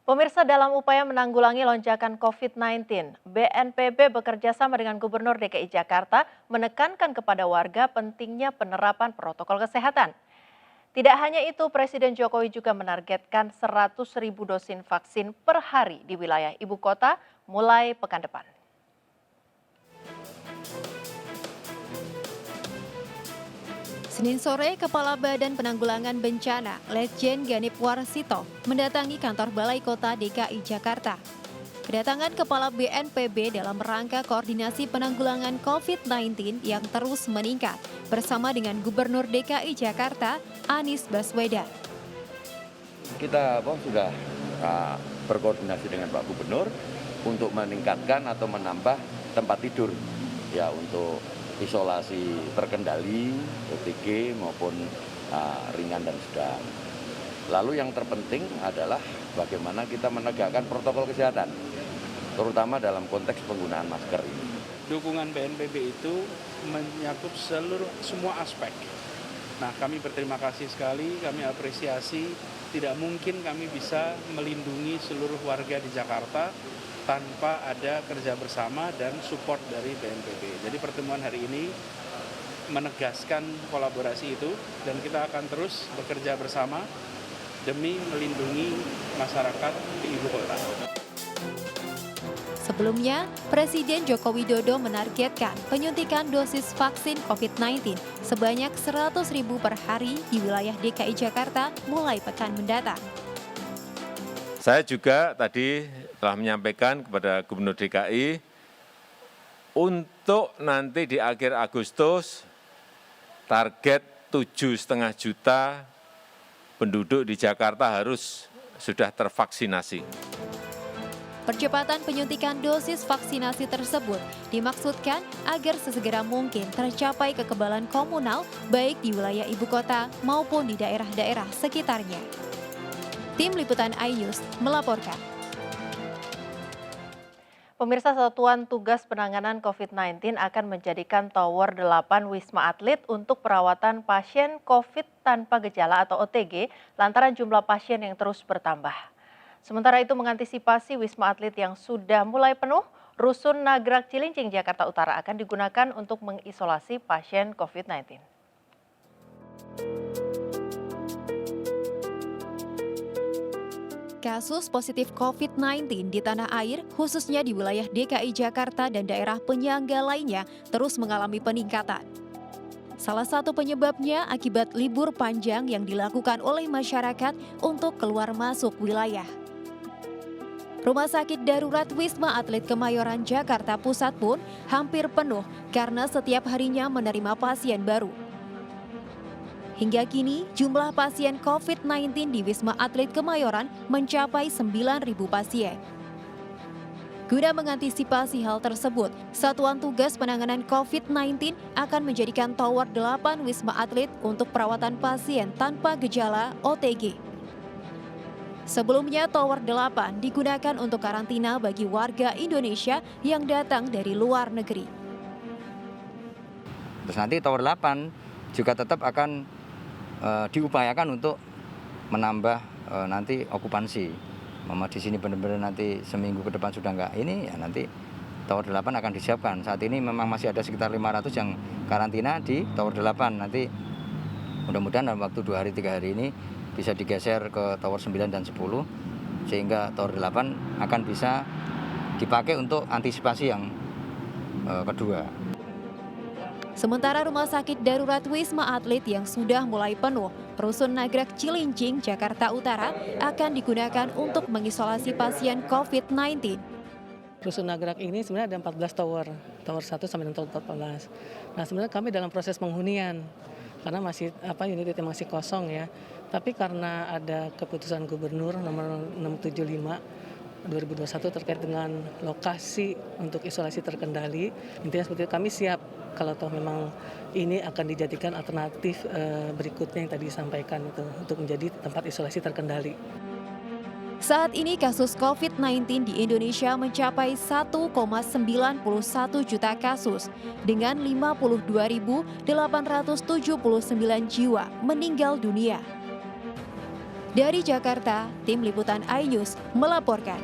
Pemirsa, dalam upaya menanggulangi lonjakan COVID-19, BNPB bekerja sama dengan Gubernur DKI Jakarta menekankan kepada warga pentingnya penerapan protokol kesehatan. Tidak hanya itu, Presiden Jokowi juga menargetkan 100.000 dosis vaksin per hari di wilayah ibu kota mulai pekan depan. Senin sore, Kepala Badan Penanggulangan Bencana, Letjen Ganip Warsito, mendatangi kantor Balai Kota DKI Jakarta. Kedatangan Kepala BNPB dalam rangka koordinasi penanggulangan COVID-19 yang terus meningkat bersama dengan Gubernur DKI Jakarta, Anies Baswedan. Kita sudah berkoordinasi dengan Pak Gubernur untuk meningkatkan atau menambah tempat tidur ya untuk isolasi terkendali, OTG maupun ringan dan sedang. Lalu yang terpenting adalah bagaimana kita menegakkan protokol kesehatan, terutama dalam konteks penggunaan masker ini. Dukungan BNPB itu menyakup semua aspek. Nah, kami berterima kasih sekali, kami apresiasi. Tidak mungkin kami bisa melindungi seluruh warga di Jakarta tanpa ada kerja bersama dan support dari BNPB. Jadi pertemuan hari ini menegaskan kolaborasi itu dan kita akan terus bekerja bersama demi melindungi masyarakat di ibu kota. Sebelumnya, Presiden Joko Widodo menargetkan penyuntikan dosis vaksin COVID-19 sebanyak 100.000 per hari di wilayah DKI Jakarta mulai pekan mendatang. Saya juga tadi telah menyampaikan kepada Gubernur DKI untuk nanti di akhir Agustus target 7,5 juta penduduk di Jakarta harus sudah tervaksinasi. Percepatan penyuntikan dosis vaksinasi tersebut dimaksudkan agar sesegera mungkin tercapai kekebalan komunal baik di wilayah ibu kota maupun di daerah-daerah sekitarnya. Tim Liputan iNews melaporkan. Pemirsa, Satuan Tugas Penanganan COVID-19 akan menjadikan Tower 8 Wisma Atlet untuk perawatan pasien COVID tanpa gejala atau OTG lantaran jumlah pasien yang terus bertambah. Sementara itu, mengantisipasi Wisma Atlet yang sudah mulai penuh, Rusun Nagrak Cilincing, Jakarta Utara akan digunakan untuk mengisolasi pasien COVID-19. Kasus positif COVID-19 di tanah air, khususnya di wilayah DKI Jakarta dan daerah penyangga lainnya, terus mengalami peningkatan. Salah satu penyebabnya akibat libur panjang yang dilakukan oleh masyarakat untuk keluar masuk wilayah. Rumah Sakit Darurat Wisma Atlet Kemayoran, Jakarta Pusat pun hampir penuh karena setiap harinya menerima pasien baru. Hingga kini, jumlah pasien COVID-19 di Wisma Atlet Kemayoran mencapai 9.000 pasien. Guna mengantisipasi hal tersebut, Satuan Tugas Penanganan COVID-19 akan menjadikan Tower 8 Wisma Atlet untuk perawatan pasien tanpa gejala (OTG). Sebelumnya, Tower 8 digunakan untuk karantina bagi warga Indonesia yang datang dari luar negeri. Terus nanti Tower 8 juga tetap akan diupayakan untuk menambah nanti okupansi. Mama di sini benar-benar nanti seminggu ke depan sudah enggak ini, ya nanti Tower 8 akan disiapkan. Saat ini memang masih ada sekitar 500 yang karantina di Tower 8. Nanti mudah-mudahan dalam waktu 2 hari 3 hari ini bisa digeser ke Tower 9 dan 10 sehingga Tower 8 akan bisa dipakai untuk antisipasi yang kedua. Sementara Rumah Sakit Darurat Wisma Atlet yang sudah mulai penuh, Rusun Nagrak Cilincing, Jakarta Utara akan digunakan untuk mengisolasi pasien COVID-19. Rusun Nagrak ini sebenarnya ada 14 tower, tower 1 sampai dengan tower 14. Nah, sebenarnya kami dalam proses penghunian karena masih unit masih kosong ya. Tapi karena ada keputusan Gubernur nomor 675 2021 terkait dengan lokasi untuk isolasi terkendali, intinya seperti itu, kami siap kalau toh memang ini akan dijadikan alternatif berikutnya yang tadi disampaikan itu untuk menjadi tempat isolasi terkendali. Saat ini kasus COVID-19 di Indonesia mencapai 1,91 juta kasus dengan 52.879 jiwa meninggal dunia. Dari Jakarta, Tim Liputan iNews melaporkan.